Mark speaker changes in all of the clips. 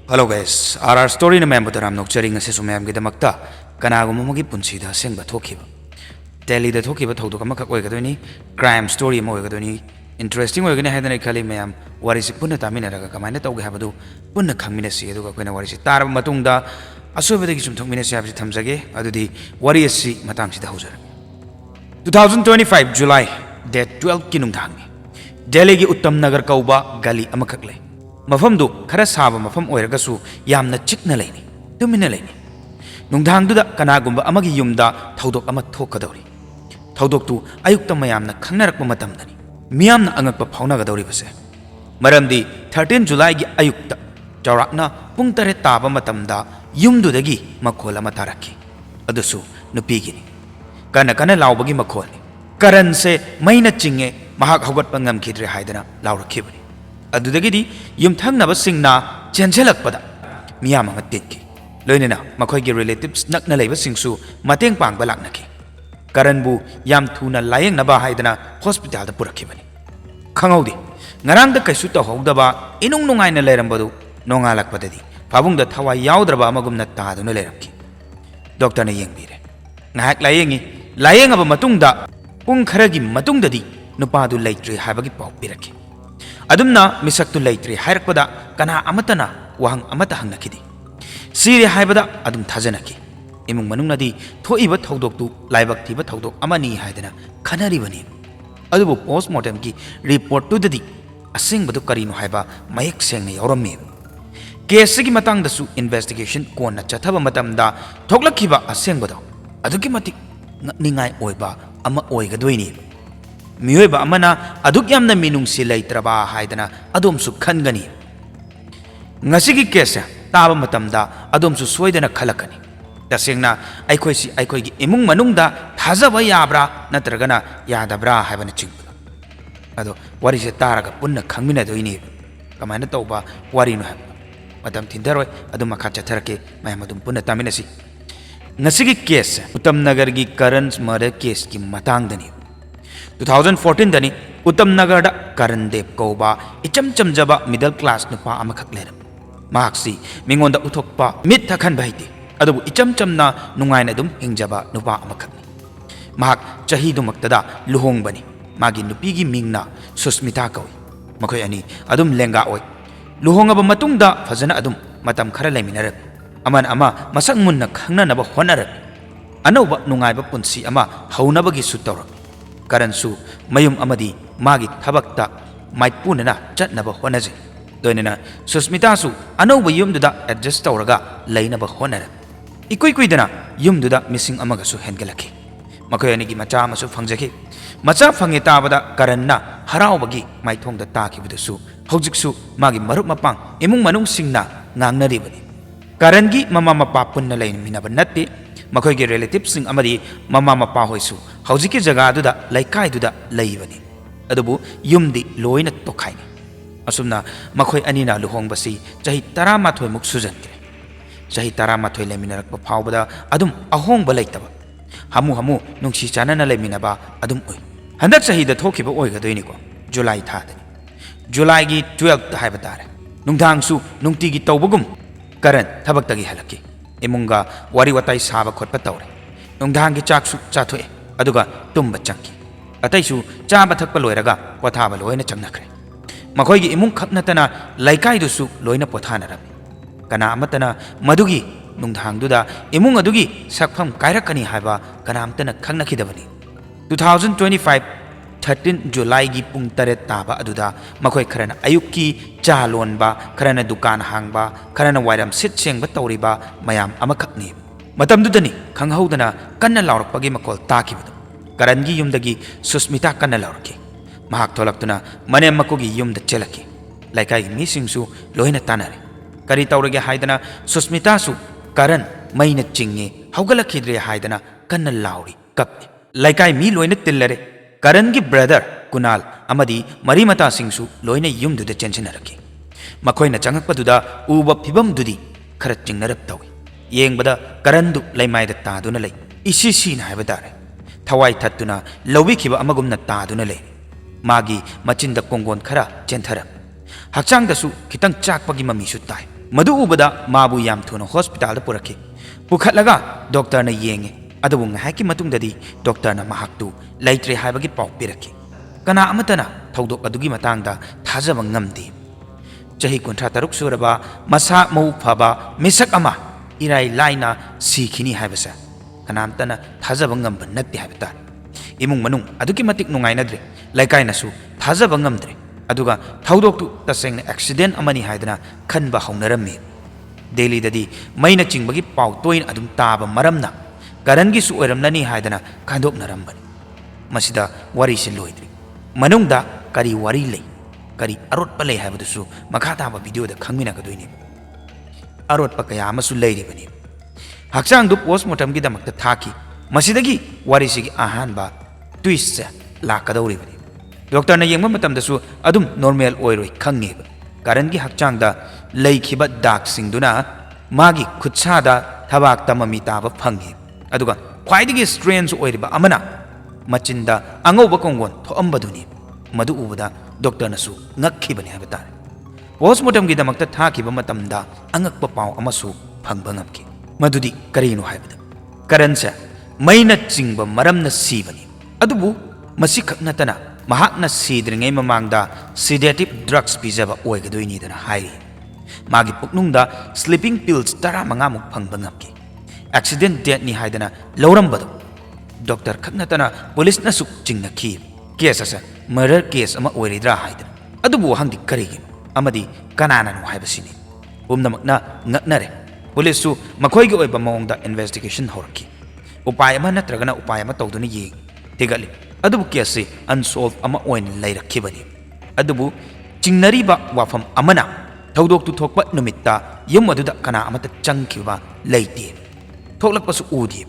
Speaker 1: Hello guys, RR story na member taram nokchari ngase su mem gidamakta kanagum magi punsi da sengba thokiba Delhi da thokiba thodok ama khak oigadoni crime story mo oigadoni interesting oigani haidana khali mem warisi punna tamina raga kamaina tawge habadu punna khangmina si aduga koina warisi tarab matungda asobedagi sum thokmina si habsi thamjage adudi warisi matangsi da haujar 2025 July date 12 kinung thangni Delhi gi Uttam Nagar kauba gali ama khak lai Mafamdu khara saba mafam oiragasu yamna chikna leini tumina leini nungdangduda kanagumba amagi yumda thodok ama thokadori thodoktu ayukta mayamna khangnarakpa matamdani miyamna angakpa phaunagadori base maramdi 13 July gi ayukta chaurakna pung tare taba matamda yumdudagi makhol ama taraki adusu nupigini kana laubagi makholni karan se maina chinge mahak hogatpa ngamkhidre haidana laurakibani adudagidi yumthangnaba singna chenjelakpada miyam ama tinki loinena makhoigi relatives nakna leiba singsu mateng pangba laknaki karanbu yam thuna layeng naba haidana hospital da purakhibani khangaudi ngarang da kaisu to hogdaba inung nungaina leirambadu nongalakpadadi pabung da thawai yaudraba amagumna taduna leiramki doctor na yengbire ngahak layeng aba matungda pung kharagi matungdadi nupadu leitri habagi pau piraki adumna misaktu leitri hairakpada kana amatana wahang amata hangnakidi siri haibada adum thajanaki imung manungnadi thoiba thodoktu laibak thiba thodok amani haidana khanari bani adubu postmortem ki report tu dadi asingbadu karino haiba mayek sengna yorammi case gi matang dasu investigation konna chathaba matamda thoklakhiba asengbado aduki matik ningai oiba ama oigadoini Miyoiba amana aduk yamna minungsi leitraba haidana adomsu khangani ngasigi kesa taba matamda adomsu soidana khalakani tasengna aikoigi imung manungda thajaba yabra natragana yadabra haibana chingba ado wari se taraga punna khangmina doini kamaina tawba wari no hab matam thindaroi adum makha chatharake mayam adum punna taminasi ngasigi kesa Uttam Nagar gi Karan murder case ki matangdani 2014 dani Uttam Nagar da Karan Dev kauba icham chamjaba middle class nupa amakhak leram mahaksi mingonda uthokpa mit thakhan baiti adubu icham chamna nungaina dum hingjaba nupa amakhakni mahak chahi dumaktada luhong bani magi nupi gi mingna Susmita kawi makhoi ani adum lenga oi luhongaba matungda fajana adum matam khara laiminarab aman ama masang munna khangna naba honarab anauba nungaiba punsi ama haunabagi sutawrak Karansu mayum amadi magi thabakta maipuna chatnaba honaje doinena Susmita su anauba yumduda adjust tawraga lainaba honara ikuidana yumduda missing amaga su hengalaki makoyani gi macha masu phangjaki macha phangi tabada karanna haraubagi maithongda takibudasu hojiksu magi marup mapang imung manung singna ngangnaribani karangi mama mapa punna lain minaba natte makoigi relatives sing amadi mama mapa hoisu hojiki jaga duda laikai duda laibani adubu yumdi loina tokhaini asumna makhoi anina luhong basi chahi 13 muk sujantre chahi 13 leminarakpa phawbada adum ahong balaitaba hamu nungsi chanana leminaba adum oi handak chahi da thokiba oigadoini ko July thadani July gi 12 ta haiba tare nungdangsu nungti gi tawbagum Karan thabaktagi halaki imunga wari watai saba khotpa tawre nungdhangi chaksu chathoe aduga tumba changki ataisu chaba thakpa loiraga pothaba loina changnakhre makhoigi imung khapnatana laikai dusu loina pothanarab kana amatana madugi nungdhangduda imung adugi sakpham kairakani haiba kana amtana khangnakhidabani 2025 13 July gi pung tare taba aduda makhoi kharana ayukki cha lonba kharana dukan hangba kharana wairam sit sengba tawriba mayam amakhakni matamdudani khanghaudana kanna laurakpagi makol takibadu karangi yumdagi Susmita kanna lauraki mahak tholaktuna mane makogi yumda chelaki laikai misingsu loina tanare kari tawrage haidana Susmita su Karan maina chinge haugalakidre haidana kanna lauri kapni laikai mi loina tillare Karangi brother Kunal amadi marimata singsu loina yumduda chenchinaraki makoina changakpaduda uba phibam dudi khara chingnarap tawi yengbada Karandu laimaida taduna lei isisi na haibadare thawai thattuna lawikhiba amagumna taduna lei magi machinda kongon khara chenthara hakchang dasu khitang chakpagi mami su tai मधु उबदा माबु याम थुना hospital पुरखी पुखटलगा doctor ने येंगे अदबु ngahaki matungdadi doctor na mahaktu laitre haibagi paw piraki kana amatana thodok adugi matangda thajaba ngamdi chahi kuntra taruk suraba masa mau phaba misak ama irai laina sikhini haibasa kana amtana thajaba ngamba natti haibata imung manung adugi matik nungainadre laikai nasu thajaba ngamdre aduga thodok tu taseng accident amani haidana khanba haunarammi Delhi dadi maina chingbagi paw toin adum taba maramna Karan gi su oiramnani haidana khandok narambani masida wari se loidri manungda kari wari lei kari arot pa lei haibadu makha taba video da khangmina ka doini arot pa kaya amasu leiri bani hakchang du postmortem gi damakta thaki masidagi wari sigi ahan ba twist se la ka dawri bani doctor na yengma matam da su adum normal oiroi khange karan gi hakchang da lei khiba dak singduna magi khutsa da thabak tamami taba phangi aduga khwaidigi strange oiriba amana machinda angauba kongon thoambaduni madu ubada doctor nasu ngakhibani habata postmortem gi damakta thakiba matamda angakpa paw amasu phangba ngapki madudi karino haibada karansa maina chingba maramna sibani adubu masi khaknatana mahakna sidringai mamangda sedative drugs pijaba oigadoini dana hairi magi puknungda sleeping pills tara mangamuk phangba ngapki accident death ni haidana laurambado doctor khaknatana police na suk chingna khi case asa murder case ama oiridra haidana adubu hangdi karigi amadi kanana no haibasini umnamakna ngaknare police su makhoi gi oiba mawngda investigation horki upay ama natragana upay ama tawduni yeng tegali adubu case unsolved ama oin lairakhibani adubu chingnariba wafam amana thawdok tu thokpa numitta yum aduda kana amata changkhiba leite thoklakpasu udi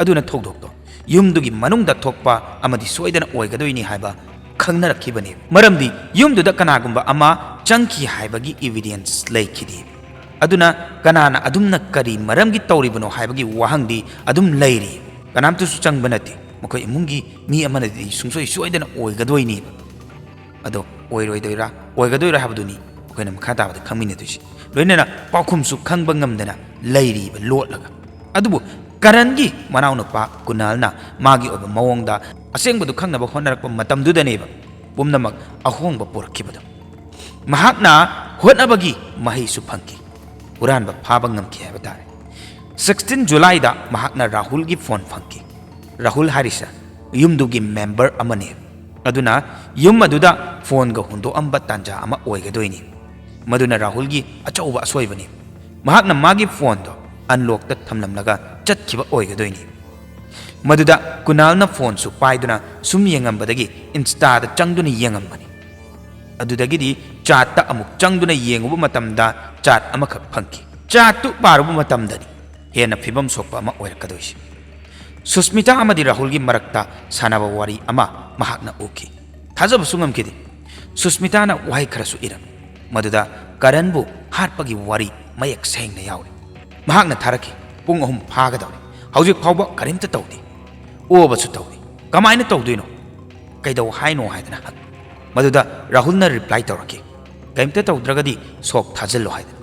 Speaker 1: aduna thodokto yumdugi manungda thokpa amadi soidana oigadoini haiba khangnarakibani maramdi yumduda kanagumba ama changki haibagi evidence laikidi aduna kanana adumna kari maramgi tawribano haibagi wahangdi adum lairi kanamtu su changbanati makoi imungi mi amanadi sungsoi soidana oigadoini ado oiroidoira oigadoira habduni koina makata bada khamine tusi loinena pakhumsu khangba ngamdana lairi ba lotlaga adubu karangi manau nupa kunalna magi oba mawongda asengbudu khangnaba honarakpa matamdudaneba pumnamak ahongba porakhibada mahakna hotnabagi mahi su phangki uranba phaba ngamki haiba tare 16 July da mahakna Rahul gi phone phangki Rahul Harisa yumdugi member amane aduna yum aduda phone ga hundo amba tanja ama oigadoini maduna Rahul gi achauba asoibani mahakna magi phone do unlock ta thamlamlaga chatkiba oigadoini maduda kunalna phone su paiduna sum yengambadagi insta da changduna yengambani adudagidi chat ta amuk changduna yenguba matamda chat amakhak phangki chat tu paruba matamdani hena phibam sokpa ama oirakadoisi Susmita amadi Rahul gi marakta sanaba wari ama mahakna uki thajaba sungamkidi Susmita na wahai kharasu iram maduda karanbu harpagi wari mayak sengna yauri mahakna tharaki pung ahum phagadawni haujuk phawba karimta tawdi obasu tawdi kamaina tawduino kaidaw haino haidana hak maduda Rahul na reply tawraki kaimta tawdragadi sok thajallo haidana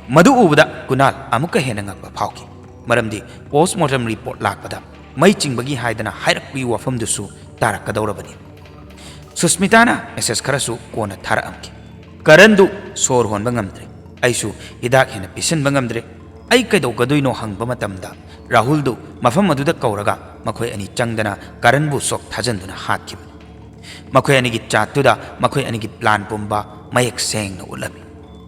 Speaker 1: madu ubada Kunal amuka hena ngakba phawki maramdi postmortem report lakpada mai chingbagi haidana hairakpi wafam dusu tarakadawrabani Susmitana message kharasu kona thara amki karandu sor honba ngamdre aisu hidak hena pisan bangamdre ai kaidaw gadoino hangba matamda Rahul du mafam aduda kauraga makhoi ani changdana karanbu sok thajanduna hatkib makhoi ani gi chattuda makhoi ani gi plan pumba mayak sengna ulami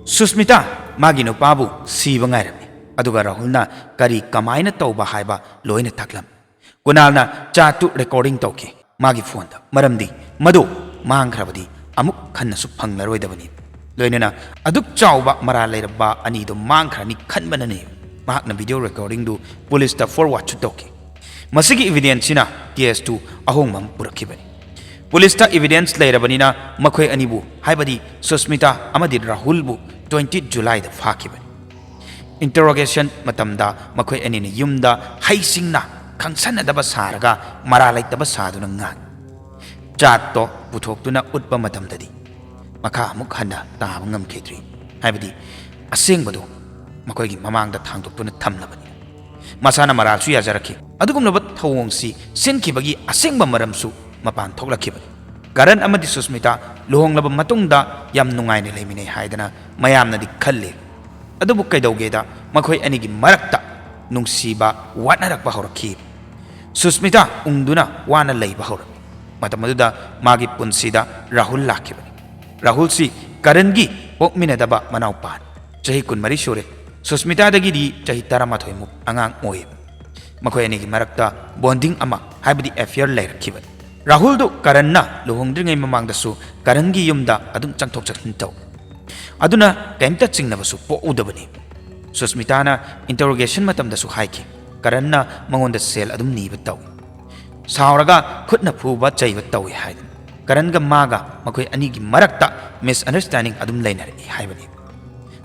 Speaker 1: Susmita magi no pabu siba ngairami aduga Rahulna kari kamaina tawba haiba loina taklam Kunalna chatu recording tawki magi phone da maramdi madu mangkhrabadi amuk khanna su phanglaroidabani loinena aduk chawba mara leiraba ani do mangkhrani khanbanani mahakna video recording du police ta forward chu tawki masigi evidence sina ts2 ahongmam purakibani police ta evidence leirabanina makhoi anibu haibadi Susmita amadi Rahul bu 20 July da phakibani interrogation matamda makhoi anina yumda haisingna khangsanadaba saraga mara laitaba saduna ngan chat to puthokuna utpa matamdadi makha amuk handa tabangam khedri haibadi asengbado ꯃꯈꯣꯏꯒꯤ ꯃꯃꯥꯡꯗ ꯊꯥꯡꯗꯣꯛꯇꯨꯅ ꯊꯝꯂꯕꯅꯤ ꯃꯁꯥꯅ ꯃꯔꯥꯜꯁꯨ ꯌꯥꯖꯔꯛꯈꯤ ꯑꯗꯨꯒꯨꯝꯂꯕ ꯊꯧꯑꯣꯡꯁꯤ ꯁꯤꯟꯈꯤꯕꯒꯤ ꯑꯁꯦꯡꯕ ꯃꯔꯝꯁꯨ ꯃꯄꯥꯟ ꯊꯣꯛꯂꯛꯈꯤꯕꯅꯤ ꯀꯔꯟ ꯑꯃꯗꯤ ꯁꯨꯁꯃꯤꯇꯥ ꯂꯨꯍꯣꯡꯂꯕ ꯃꯇꯨꯡꯗ ꯌꯥꯝ ꯅꯨꯡꯉꯥꯏꯅ ꯂꯩꯃꯤꯟꯅꯩ ꯍꯥꯏꯗꯅ ꯃꯌꯥꯝꯅꯗꯤ ꯈꯜꯂꯤ ꯑꯗꯨꯕꯨ ꯀꯩꯗꯧꯒꯦꯗ ꯃꯈꯣꯏ ꯑꯅꯤꯒꯤ ꯃꯔꯛꯇ ꯅꯨꯡꯁꯤꯕ ꯋꯥꯠꯅꯔꯛꯄ ꯍꯧꯔꯛꯈꯤ ꯁꯨꯁꯃꯤꯇꯥ ꯎꯪꯗꯨꯅ ꯋꯥꯅ ꯂꯩꯕ ꯍꯧꯔꯛꯏ ꯃꯇꯝ ꯑꯗꯨꯗ ꯃꯥꯒꯤ ꯄꯨꯟꯁꯤꯗ ꯔꯥꯍꯨꯜ ꯂꯥꯛꯈꯤꯕꯅꯤ ꯔꯥꯍꯨꯜꯁꯤ ꯀꯔꯟꯒꯤ ꯄꯣꯛꯃꯤꯟꯅꯗꯕ ꯃꯅꯥꯎꯄꯥꯅꯤ ꯆꯍꯤ 24 ꯁꯨꯔꯦ ꯁꯨꯁꯃꯤꯇꯥꯗꯒꯤꯗꯤ ꯆꯍꯤ 11 ꯃꯨꯛ ꯑꯉꯥꯡ ꯑꯣꯏꯌꯦꯕ ꯃꯈꯣꯏ ꯑꯅꯤꯒꯤ ꯃꯔꯛꯇ ꯕꯣꯟꯗꯤꯡ ꯑꯃ ꯍꯥꯏꯕꯗꯤ ꯑꯦꯐꯤꯌꯔ ꯂꯩꯔꯛꯈꯤꯕꯅꯤ ꯔꯥꯍꯨꯜꯗꯨ ꯀꯔꯟꯅ ꯂꯨꯍꯣꯡꯗ꯭ꯔꯤꯉꯩ ꯃꯃꯥꯡꯗꯁꯨ ꯀꯔꯟꯒꯤ ꯌꯨꯝꯗ ꯑꯗꯨꯝ ꯆꯪꯊꯣꯛ ꯆꯪꯁꯤꯟ ꯇꯧ ꯑꯗꯨꯅ ꯀꯩꯝꯇ ꯆꯤꯡꯅꯕꯁꯨ ꯄꯣꯛꯎꯗꯕꯅꯤ ꯁꯨꯁꯃꯤꯇꯥꯅ ꯏꯟꯇꯔꯣꯒꯦꯁꯟ ꯃꯇꯝꯗꯁꯨ ꯍꯥꯏꯈꯤ ꯀꯔꯟꯅ ꯃꯉꯣꯟꯗ ꯁꯦꯜ ꯑꯗꯨꯝ ꯅꯤꯕ ꯇꯧꯏ ꯁꯥꯎꯔꯒ ꯈꯨꯠꯅ ꯐꯨꯕ ꯆꯩꯕ ꯇꯧꯏ ꯍꯥꯏꯗꯅ ꯀꯔꯟꯒ ꯃꯥꯒ ꯃꯈꯣꯏ ꯑꯅꯤꯒꯤ ꯃꯔꯛꯇ ꯃꯤꯁꯑꯟꯗꯔꯁꯇꯦꯟꯗꯤꯡ ꯑꯗꯨꯝ ꯂꯩꯅꯔꯛꯏ ꯍꯥꯏꯕꯅꯤ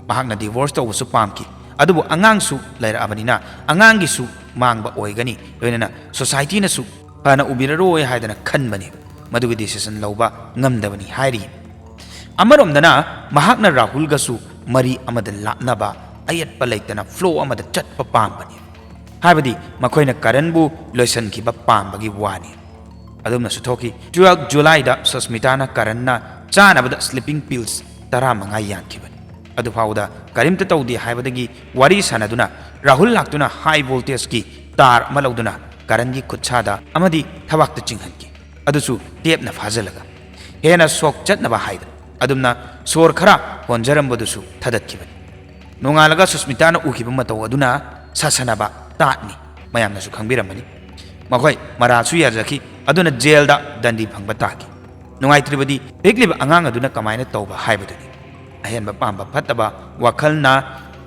Speaker 1: ꯃꯍꯥꯛꯅ ꯗꯤꯚꯣꯔꯁ ꯇꯧꯕꯁꯨ ꯄꯥꯝꯈꯤ ꯑꯗꯨꯕꯨ ꯑꯉꯥꯡꯁꯨ ꯂꯩꯔꯛꯑꯕꯅꯤꯅ ꯑꯉꯥꯡꯒꯤꯁꯨ ꯃꯥꯡꯕ ꯑꯣꯏꯒꯅꯤ ꯂꯣꯏꯅꯅ ꯁꯣꯁꯥꯏꯇꯤꯅꯁꯨ ꯐꯅ ꯎꯕꯤꯔꯔꯣꯏ ꯍꯥꯏꯗꯅ ꯈꯟꯕꯅꯤ ꯃꯗꯨꯒꯤ ꯗꯤꯁꯤꯖꯟ ꯂꯧꯕ ꯉꯝꯗꯕꯅꯤ ꯍꯥꯏꯔꯤ ꯑꯃꯔꯣꯝꯗꯅ ꯃꯍꯥꯛꯅ ꯔꯥꯍꯨꯜꯒꯁꯨ ꯃꯔꯤ ꯑꯃꯗ ꯂꯥꯛꯅꯕ ꯑꯌꯦꯠꯄ ꯂꯩꯇꯅ ꯐ꯭ꯂꯣ ꯑꯃꯗ ꯆꯠꯄ ꯄꯥꯝꯕꯅꯤ ꯍꯥꯏꯕꯗꯤ ꯃꯈꯣꯏꯅ ꯀꯔꯟꯕꯨ ꯂꯣꯏꯁꯤꯟꯈꯤꯕ ꯄꯥꯝꯕꯒꯤ ꯋꯥꯅꯤ ꯑꯗꯨꯝꯅꯁꯨ ꯊꯣꯛꯈꯤ 12 ꯖꯨꯂꯥꯏꯗ ꯁꯨꯁꯃꯤꯇꯥꯅ ꯀꯔꯟꯅ ꯆꯥꯅꯕꯗ ꯁ꯭ꯂꯤꯞꯄꯤꯡ ꯄꯤꯜꯁ 15 ꯌꯥꯟꯈꯤꯕꯅꯤ ꯑꯗꯨꯐꯥꯎꯗ ꯀꯔꯤꯝꯇ ꯇꯧꯗꯦ ꯍꯥꯏꯕꯗꯒꯤ ꯋꯥꯔꯤ ꯁꯥꯟꯅꯗꯨꯅ ꯔꯥꯍꯨꯜ ꯂꯥꯛꯇꯨꯅ ꯍꯥꯏ ꯚꯣꯜꯇꯦꯖꯀꯤ ꯇꯥꯔ ꯑꯃ ꯂꯧꯗꯨꯅ ꯀꯔꯟꯒꯤ ꯈꯨꯠꯁꯥꯗ ꯑꯃꯗꯤ ꯊꯕꯥꯛꯇ ꯆꯤꯡꯍꯟꯈꯤ ꯑꯗꯨꯁꯨ ꯇꯦꯞꯅ ꯐꯥꯖꯤꯜꯂꯒ ꯍꯦꯟꯅ ꯁꯣꯛ ꯆꯠꯅꯕ ꯍꯥꯏꯗꯅ ꯑꯗꯨꯝꯅ ꯁꯣꯔ ꯈꯔ ꯍꯣꯟꯖꯔꯝꯕꯗꯨꯁꯨ ꯊꯗꯠꯈꯤꯕꯅꯤ ꯅꯣꯡꯉꯥꯜꯂꯒ ꯁꯨꯁꯃꯤꯇꯥꯅ ꯎꯈꯤꯕ ꯃꯇꯧ ꯑꯗꯨꯅ ꯁꯥꯁꯅꯕ ꯇꯥꯠꯅꯤ ꯃꯌꯥꯝꯅꯁꯨ ꯈꯪꯕꯤꯔꯝꯃꯅꯤ ꯃꯈꯣꯏ ꯃꯔꯥꯜꯁꯨ ꯌꯥꯖꯈꯤ ꯑꯗꯨꯅ ꯖꯦꯜꯗ ꯗꯟꯗꯤ ꯐꯪꯕ ꯇꯥꯈꯤ ꯅꯨꯡꯉꯥꯏꯇ꯭ꯔꯤꯕꯗꯤ ꯄꯤꯛꯂꯤꯕ ꯑꯉꯥꯡ ꯑꯗꯨꯅ ꯀꯃꯥꯏꯅ ꯇꯧꯕ ꯍꯥꯏꯕꯗꯨꯅꯤ ꯑꯍꯦꯟꯕ ꯄꯥꯝꯕ ꯐꯠꯇꯕ ꯋꯥꯈꯜꯅ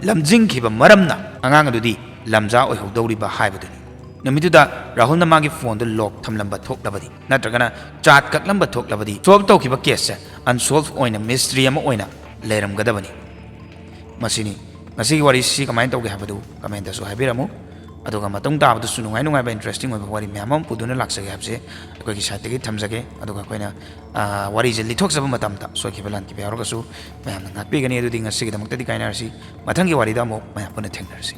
Speaker 1: ꯂꯝꯖꯤꯡꯈꯤꯕ ꯃꯔꯝꯅ ꯑꯉꯥꯡ ꯑꯗꯨꯗꯤ ꯂꯝꯖꯥ ꯑꯣꯏꯍꯧꯗꯧꯔꯤꯕ ꯍꯥꯏꯕꯗꯨꯅꯤ ꯅꯨꯃꯤꯠꯇꯨꯗ ꯔꯥꯍꯨꯜꯅ ꯃꯥꯒꯤ ꯐꯣꯟꯗ ꯂꯣꯛ ꯊꯝꯂꯝꯕ ꯊꯣꯛꯂꯕꯗꯤ ꯅꯠꯇ꯭ꯔꯒꯅ ꯆꯥꯠ ꯀꯛꯂꯝꯕ ꯊꯣꯛꯂꯕꯗꯤ ꯁꯣꯜꯕ ꯇꯧꯈꯤꯕ ꯀꯦꯁꯁꯦ ꯑꯟꯁꯣꯜꯕ ꯑꯣꯏꯅ ꯃꯤꯁꯇ꯭ꯔꯤ ꯑꯃ ꯑꯣꯏꯅ ꯂꯩꯔꯝꯒꯗꯕꯅꯤ ꯃꯁꯤꯅꯤ ꯉꯁꯤꯒꯤ ꯋꯥꯔꯤꯁꯤ ꯀꯃꯥꯏꯅ ꯇꯧꯒꯦ ꯍꯥꯏꯕꯗꯨ ꯀꯃꯦꯟꯇꯁꯨ ꯍꯥꯏꯕꯤꯔꯝꯃꯨ ꯑꯗꯨꯒ ꯃꯇꯨꯡ ꯇꯥꯕꯗꯁꯨ ꯅꯨꯡꯉꯥꯏꯕ ꯏꯟꯇꯔꯦꯁꯇꯤꯡ ꯑꯣꯏꯕ ꯋꯥꯔꯤ ꯃꯌꯥꯝ ꯑꯃ ꯄꯨꯗꯨꯅ ꯂꯥꯛꯆꯒꯦ ꯍꯥꯏꯕꯁꯦ ꯑꯩꯈꯣꯏꯒꯤ ꯁꯥꯏꯠꯇꯒꯤ ꯊꯝꯖꯒꯦ ꯑꯗꯨꯒ ꯑꯩꯈꯣꯏꯅ ꯋꯥꯔꯤꯁꯦ ꯂꯤꯊꯣꯛꯆꯕ ꯃꯇꯝꯗ ꯁꯣꯏꯈꯤꯕ ꯂꯥꯟꯈꯤꯕ ꯌꯥꯎꯔꯒꯁꯨ ꯃꯌꯥꯝꯅ ꯉꯥꯛꯄꯤꯒꯅꯤ ꯑꯗꯨꯗꯤ ꯉꯁꯤꯒꯤꯗꯃꯛꯇꯗꯤ ꯀꯥꯏꯅꯔꯁꯤ ꯃꯊꯪꯒꯤ ꯋꯥꯔꯤꯗ ꯑꯃꯨꯛ ꯃꯌꯥꯝ ꯄꯨꯟꯅ ꯊꯦꯡꯅꯔꯁꯤ